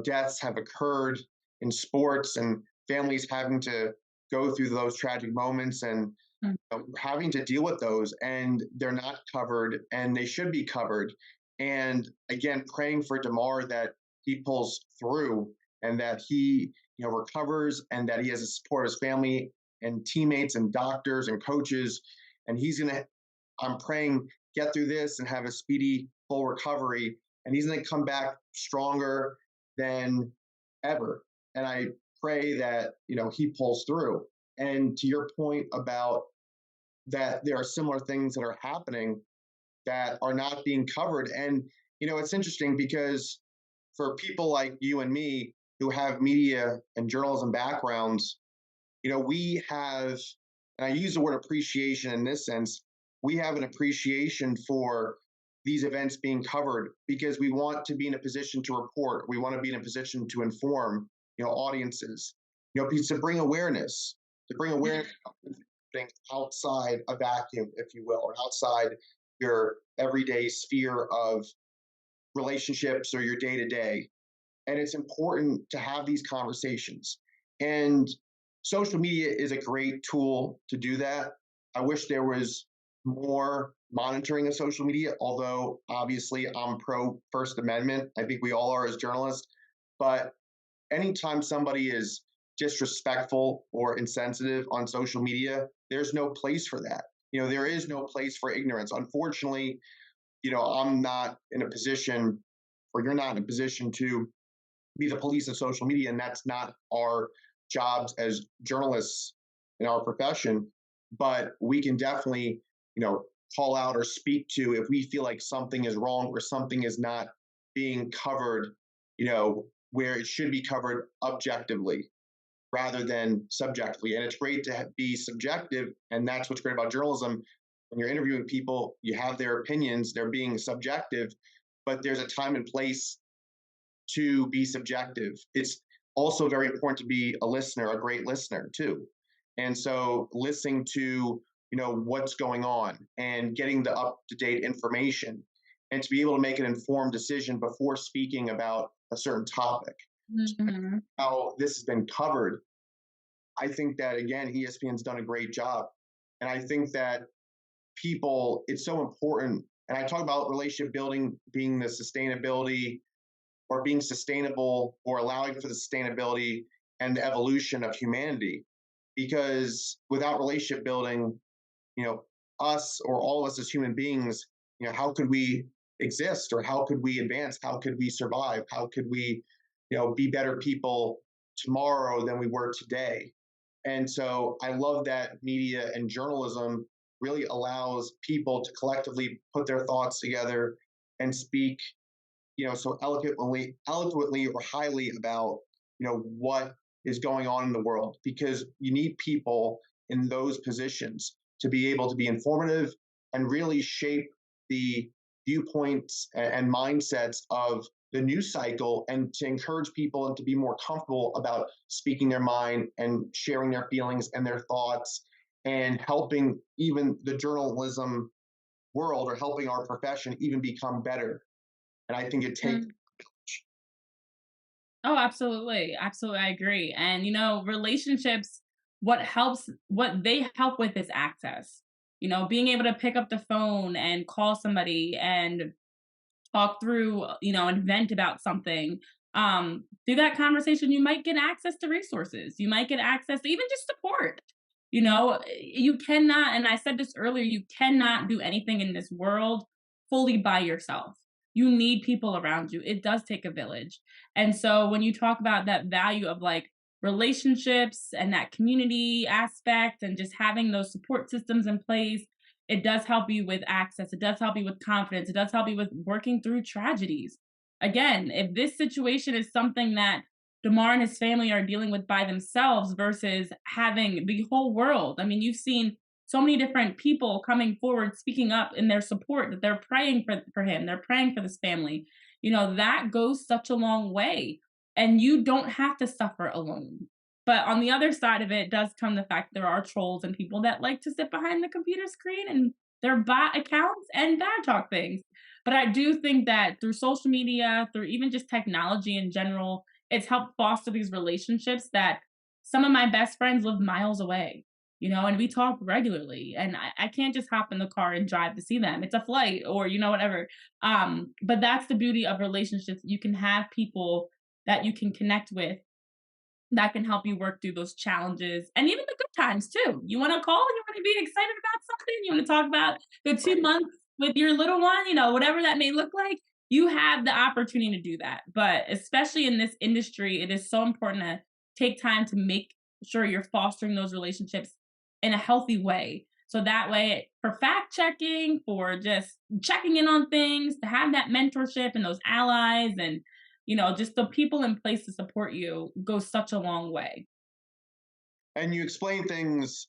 deaths have occurred in sports, and families having to go through those tragic moments and Mm. having to deal with those, and they're not covered and they should be covered. And again, praying for Damar that he pulls through and that he recovers, and that he has the support of his family and teammates and doctors and coaches, and he's going to, I'm praying, get through this and have a speedy full recovery, and he's going to come back stronger than ever. And I pray that he pulls through. And to your point about that, there are similar things that are happening that are not being covered. And it's interesting because for people like you and me who have media and journalism backgrounds, we have, and I use the word appreciation in this sense, we have an appreciation for these events being covered because we want to be in a position to report. We want to be in a position to inform, audiences, to bring awareness, of things outside a vacuum, if you will, or outside your everyday sphere of relationships or your day to day. And it's important to have these conversations. And social media is a great tool to do that. I wish there was more monitoring of social media, although obviously I'm pro First Amendment. I think we all are as journalists. But anytime somebody is disrespectful or insensitive on social media, there's no place for that. There is no place for ignorance. Unfortunately, I'm not in a position, or you're not in a position to be the police of social media, and that's not our jobs as journalists in our profession. But we can definitely, call out or speak to if we feel like something is wrong or something is not being covered, where it should be covered objectively rather than subjectively. And it's great to be subjective, and that's what's great about journalism. When you're interviewing people, you have their opinions, they're being subjective, but there's a time and place to be subjective. It's also very important to be a listener, a great listener too. And so listening to, what's going on and getting the up-to-date information, and to be able to make an informed decision before speaking about a certain topic. Mhm. How this has been covered, I think that again, ESPN's done a great job. And I think that people, it's so important. And I talk about relationship building being the sustainability, or being sustainable, or allowing for the sustainability and the evolution of humanity. Because without relationship building, us, or all of us as human beings, how could we exist, or how could we advance? How could we survive? How could we, be better people tomorrow than we were today? And so I love that media and journalism really allows people to collectively put their thoughts together and speak, so eloquently or highly about, what is going on in the world, because you need people in those positions to be able to be informative and really shape the viewpoints and mindsets of the news cycle, and to encourage people and to be more comfortable about speaking their mind and sharing their feelings and their thoughts, and helping even the journalism world, or helping our profession even become better. And I think it takes. Mm. Oh, absolutely. Absolutely. I agree. And, relationships, what they help with is access. Being able to pick up the phone and call somebody and talk through, and vent about something. Through that conversation, you might get access to resources. You might get access to even just support. You cannot, and I said this earlier, you cannot do anything in this world fully by yourself. You need people around you. It does take a village. And so when you talk about that value of like relationships and that community aspect and just having those support systems in place, It does help you with access. It does help you with confidence. It does help you with working through tragedies. Again, if this situation is something that Damar and his family are dealing with by themselves versus having the whole world. I mean, you've seen so many different people coming forward, speaking up in their support that they're praying for him, they're praying for this family. That goes such a long way. And you don't have to suffer alone. But on the other side of it does come the fact there are trolls and people that like to sit behind the computer screen and their bot accounts and bad talk things. But I do think that through social media, through even just technology in general, it's helped foster these relationships that some of my best friends live miles away, and we talk regularly. And I can't just hop in the car and drive to see them. It's a flight or, whatever. But that's the beauty of relationships. You can have people that you can connect with that can help you work through those challenges and even the good times too. You want to call, you want to be excited about something, you want to talk about the 2 months with your little one, whatever that may look like, you have the opportunity to do that. But especially in this industry, it is so important to take time to make sure you're fostering those relationships in a healthy way. So that way, for fact checking, for just checking in on things, to have that mentorship and those allies and just the people in place to support you goes such a long way. And you explain things,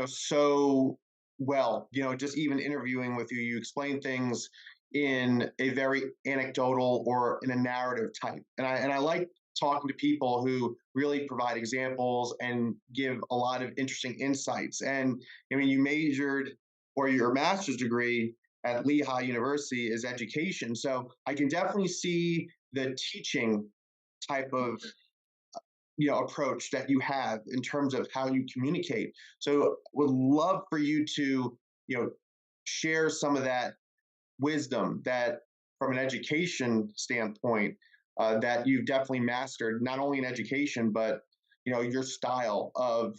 so well. Just even interviewing with you, you explain things in a very anecdotal or in a narrative type. And I like talking to people who really provide examples and give a lot of interesting insights. And I mean, you majored or your master's degree at Lehigh University is education. So I can definitely see the teaching type of approach that you have in terms of how you communicate. So would love for you to share some of that wisdom that from an education standpoint that you've definitely mastered, not only in education but your style of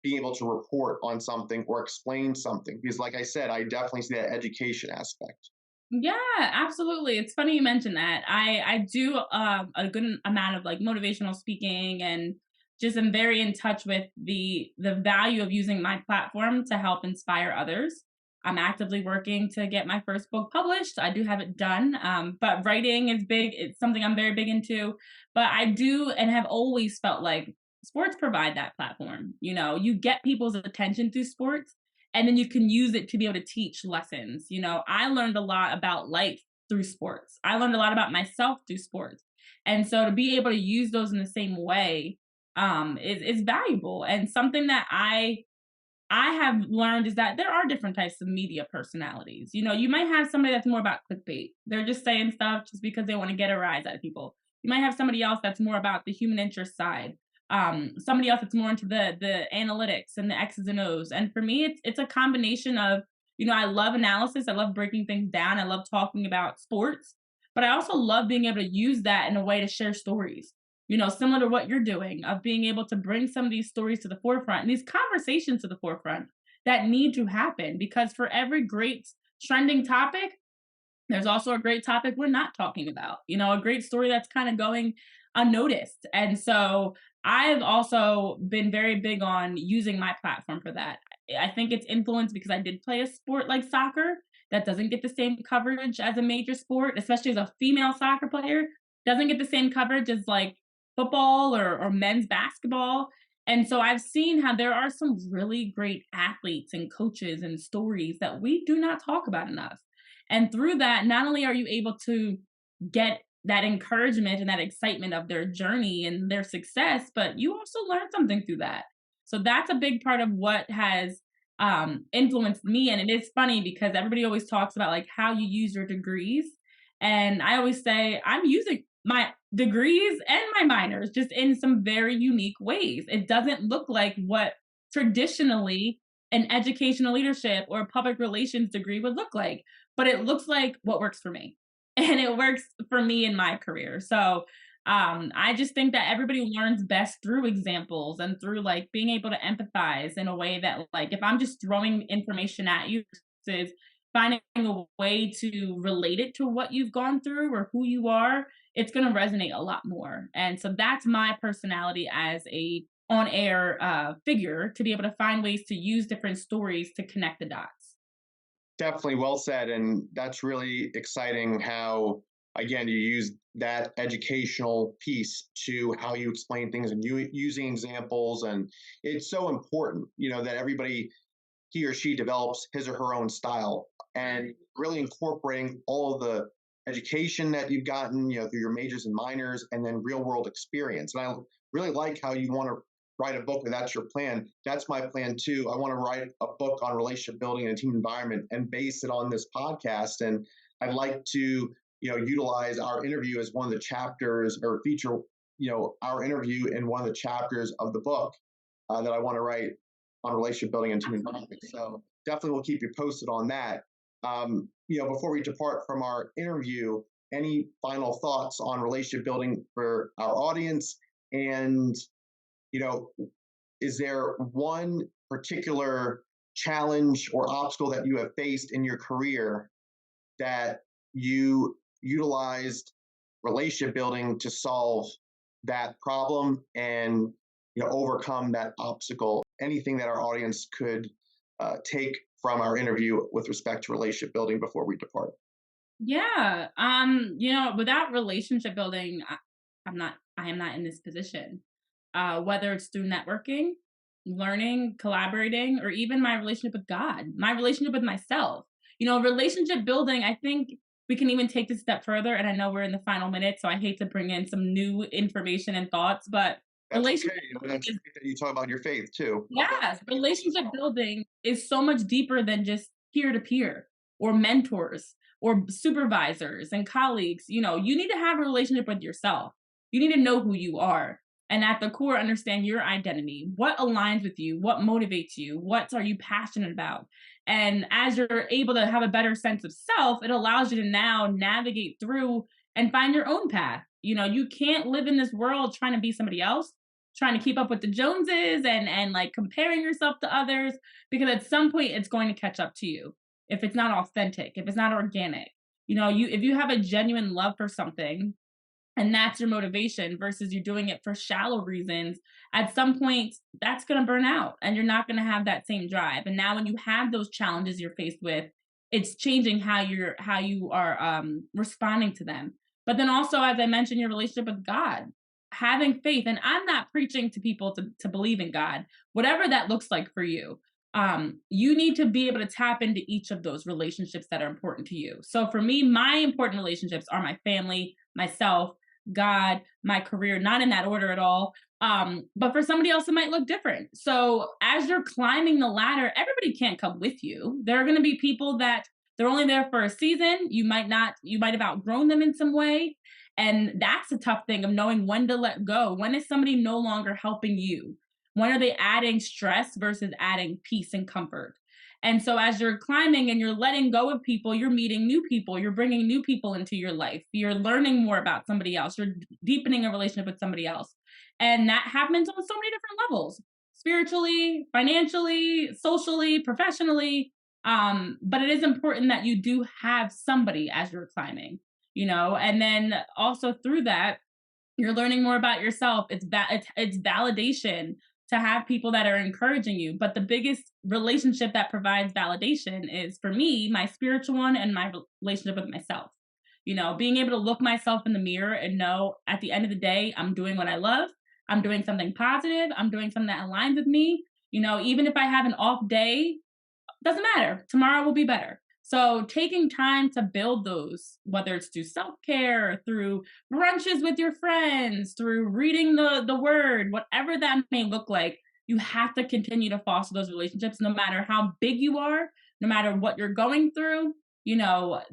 being able to report on something or explain something, because like I said, I definitely see that education aspect. Yeah, absolutely. It's funny you mentioned that. I do a good amount of like motivational speaking and just am very in touch with the value of using my platform to help inspire others. I'm actively working to get my first book published. I do have it done, but writing is big. It's something I'm very big into. But I do and have always felt like sports provide that platform. You get people's attention through sports and then you can use it to be able to teach lessons. I learned a lot about life through sports. I learned a lot about myself through sports. And so to be able to use those in the same way is valuable. And something that I have learned is that there are different types of media personalities. You might have somebody that's more about clickbait. They're just saying stuff just because they want to get a rise out of people. You might have somebody else that's more about the human interest side. Somebody else that's more into the analytics and the X's and O's. And for me, it's a combination of, I love analysis. I love breaking things down. I love talking about sports, but I also love being able to use that in a way to share stories. Similar to what you're doing, of being able to bring some of these stories to the forefront and these conversations to the forefront that need to happen. Because for every great trending topic, there's also a great topic we're not talking about, a great story that's kind of going unnoticed. And so I've also been very big on using my platform for that. I think it's influenced because I did play a sport like soccer that doesn't get the same coverage as a major sport, especially as a female soccer player, doesn't get the same coverage as like football or men's basketball. And so I've seen how there are some really great athletes and coaches and stories that we do not talk about enough. And through that, not only are you able to get that encouragement and that excitement of their journey and their success, but you also learn something through that. So that's a big part of what has influenced me. And it is funny because everybody always talks about like how you use your degrees. And I always say I'm using my degrees and my minors just in some very unique ways. It doesn't look like what traditionally an educational leadership or a public relations degree would look like, but it looks like what works for me. And it works for me in my career. So I just think that everybody learns best through examples and through like being able to empathize in a way that like if I'm just throwing information at you versus finding a way to relate it to what you've gone through or who you are, it's going to resonate a lot more. And so that's my personality as a on-air figure, to be able to find ways to use different stories to connect the dots. Definitely well said. And that's really exciting how, again, you use that educational piece to how you explain things and you using examples. And it's so important, that everybody, he or she develops his or her own style and really incorporating all of the education that you've gotten, through your majors and minors and then real world experience. And I really like how you want to write a book, and that's your plan. That's my plan too. I want to write a book on relationship building and team environment and base it on this podcast. And I'd like to, utilize our interview as one of the chapters or feature, our interview in one of the chapters of the book that I want to write on relationship building and team environment. So definitely we'll keep you posted on that. Before we depart from our interview, any final thoughts on relationship building for our audience? And is there one particular challenge or obstacle that you have faced in your career that you utilized relationship building to solve that problem and overcome that obstacle? Anything that our audience could take from our interview with respect to relationship building before we depart? Yeah. Without relationship building, I am not in this position. Whether it's through networking, learning, collaborating, or even my relationship with God, my relationship with myself. Relationship building, I think we can even take this a step further. And I know we're in the final minute, so I hate to bring in some new information and thoughts, but That's relationship okay. That's great that you talk about your faith too. yes, relationship building is so much deeper than just peer to peer or mentors or supervisors and colleagues. You need to have a relationship with yourself. You need to know who you are. And at the core, understand your identity. What aligns with you? What motivates you? What are you passionate about? And as you're able to have a better sense of self, it allows you to now navigate through and find your own path. You can't live in this world trying to be somebody else, trying to keep up with the Joneses and like comparing yourself to others, because at some point it's going to catch up to you if it's not authentic, if it's not organic. If you have a genuine love for something and that's your motivation versus you're doing it for shallow reasons, at some point that's going to burn out and you're not going to have that same drive. And now when you have those challenges you're faced with, it's changing how you are responding to them. But then also, as I mentioned, your relationship with God, having faith. And I'm not preaching to people to believe in God, whatever that looks like for you. You need to be able to tap into each of those relationships that are important to you. So for me, my important relationships are my family, myself, God, my career, not in that order at all. But for somebody else, it might look different. So as you're climbing the ladder, everybody can't come with you. There are going to be people that they're only there for a season. You might have outgrown them in some way. And that's a tough thing of knowing when to let go. When is somebody no longer helping you? When are they adding stress versus adding peace and comfort? And so as you're climbing and you're letting go of people, you're meeting new people, you're bringing new people into your life, you're learning more about somebody else, you're deepening a relationship with somebody else. And that happens on so many different levels: spiritually, financially, socially, professionally. But it is important that you do have somebody as you're climbing, and then also through that, you're learning more about yourself. It's validation to have people that are encouraging you. But the biggest relationship that provides validation is, for me, my spiritual one and my relationship with myself. Being able to look myself in the mirror and know at the end of the day, I'm doing what I love. I'm doing something positive. I'm doing something that aligns with me. Even if I have an off day, doesn't matter. Tomorrow will be better. So taking time to build those, whether it's through self-care, or through brunches with your friends, through reading the word, whatever that may look like, you have to continue to foster those relationships no matter how big you are, no matter what you're going through.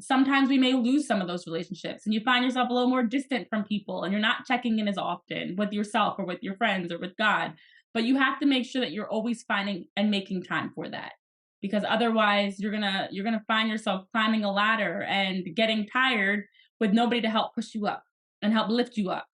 Sometimes we may lose some of those relationships and you find yourself a little more distant from people and you're not checking in as often with yourself or with your friends or with God. But you have to make sure that you're always finding and making time for that, because otherwise you're gonna find yourself climbing a ladder and getting tired with nobody to help push you up and help lift you up.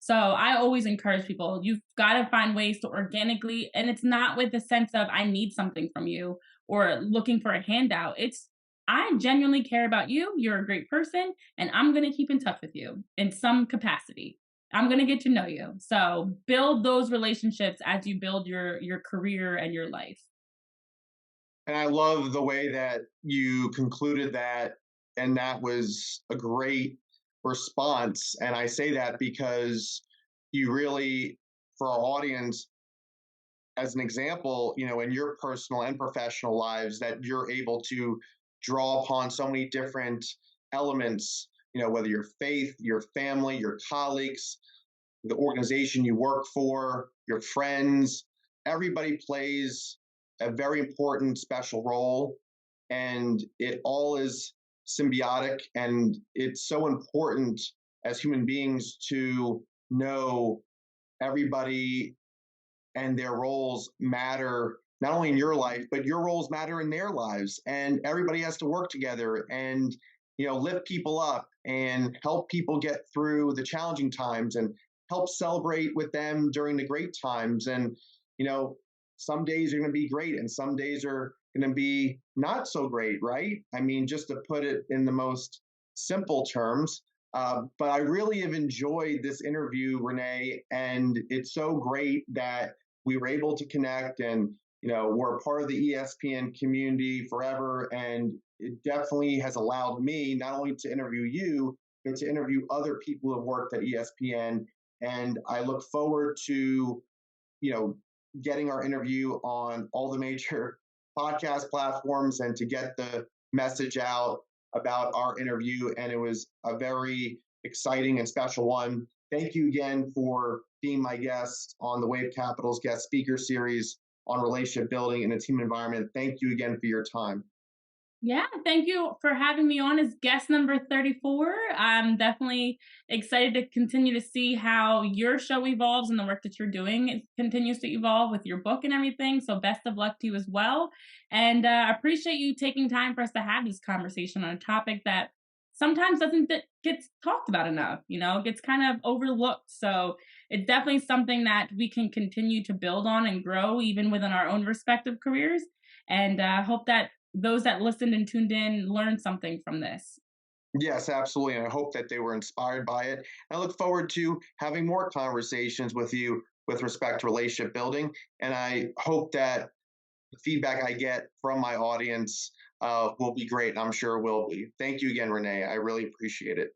So I always encourage people, you've got to find ways to organically, and it's not with the sense of I need something from you or looking for a handout. It's I genuinely care about you, you're a great person, and I'm going to keep in touch with you in some capacity. I'm going to get to know you. So build those relationships as you build your career and your life. And I love the way that you concluded that, and that was a great response. And I say that because you really, for our audience, as an example, in your personal and professional lives, that you're able to draw upon so many different elements, whether your faith, your family, your colleagues, the organization you work for, your friends, everybody plays a very important, special role. And it all is symbiotic. And it's so important as human beings to know everybody and their roles matter not only in your life, but your roles matter in their lives. And everybody has to work together and lift people up and help people get through the challenging times and help celebrate with them during the great times. And you know, some days are going to be great, and some days are going to be not so great, right? I mean, just to put it in the most simple terms. But I really have enjoyed this interview, Renee, and it's so great that we were able to connect, and we're a part of the ESPN community forever, and it definitely has allowed me not only to interview you, but to interview other people who have worked at ESPN. And I look forward to you know getting our interview on all the major podcast platforms and to get the message out about our interview. And it was a very exciting and special one. Thank you again for being my guest on the WaveCapital's guest speaker series on relationship building in a team environment. Thank you again for your time. Yeah, thank you for having me on as guest number 34. I'm definitely excited to continue to see how your show evolves and the work that you're doing continues to evolve with your book and everything. So, best of luck to you as well. And I appreciate you taking time for us to have this conversation on a topic that sometimes doesn't gets talked about enough, gets kind of overlooked. So, it's definitely something that we can continue to build on and grow even within our own respective careers. And I hope that those that listened and tuned in learned something from this. Yes, absolutely. And I hope that they were inspired by it. I look forward to having more conversations with you with respect to relationship building. And I hope that the feedback I get from my audience will be great. I'm sure it will be. Thank you again, Renee. I really appreciate it.